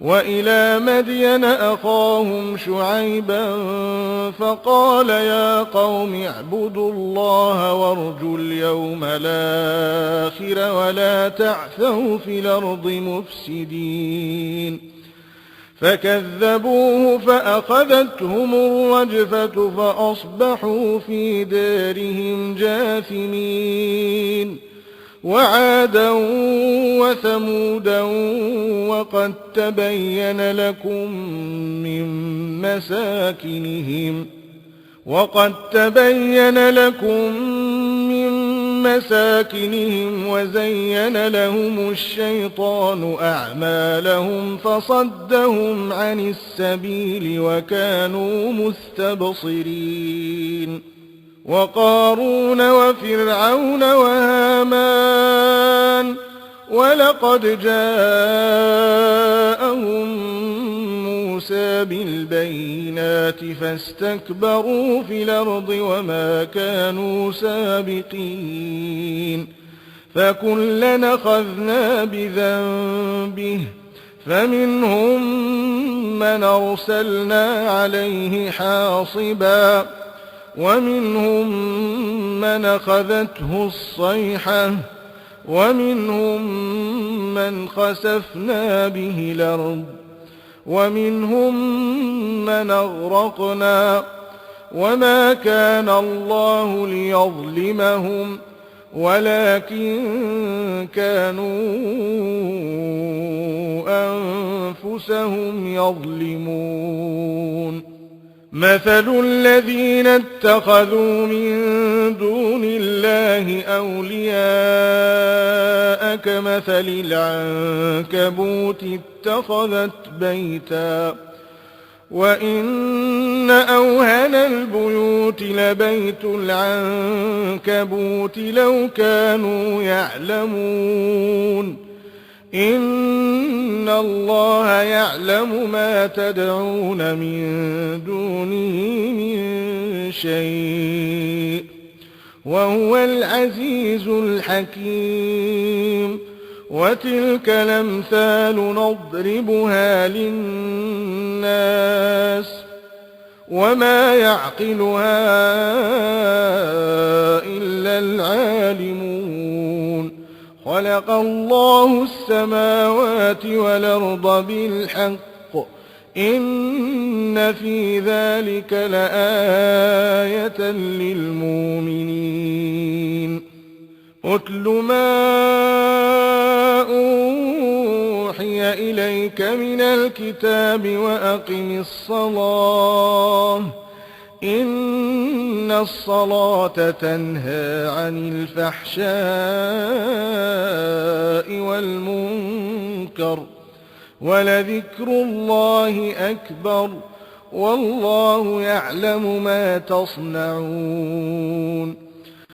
وإلى مدين أخاهم شعيبا فقال يا قوم اعبدوا الله وارجوا اليوم الآخر ولا تعثوا في الأرض مفسدين فكذبوه فأخذتهم الرجفة فأصبحوا في دارهم جاثمين وعادا وثمودا وقد تبين لكم من مساكنهم وزين لهم الشيطان أعمالهم فصدهم عن السبيل وكانوا مستبصرين وقارون وفرعون وهامان ولقد جاءهم موسى بالبينات فاستكبروا في الأرض وما كانوا سابقين فكلنا أخذنا بذنبه فمنهم من أرسلنا عليه حاصبا ومنهم من أخذته الصيحة ومنهم من خسفنا به الأرض ومنهم من أغرقنا وما كان الله ليظلمهم ولكن كانوا أنفسهم يظلمون مثل الذين اتخذوا من دون الله أولياء كمثل العنكبوت اتخذت بيتا وإن أوهن البيوت لبيت العنكبوت لو كانوا يعلمون إن الله يعلم ما تدعون من دونه من شيء وهو العزيز الحكيم وتلك الأمثال نضربها للناس وما يعقلها إلا العالمون خلق الله السماوات والأرض بالحق إن في ذلك لآية للمؤمنين أتل ما أوحي إليك من الكتاب وأقم الصلاة إن الصلاة تنهى عن الفحشاء والمنكر ولذكر الله أكبر والله يعلم ما تصنعون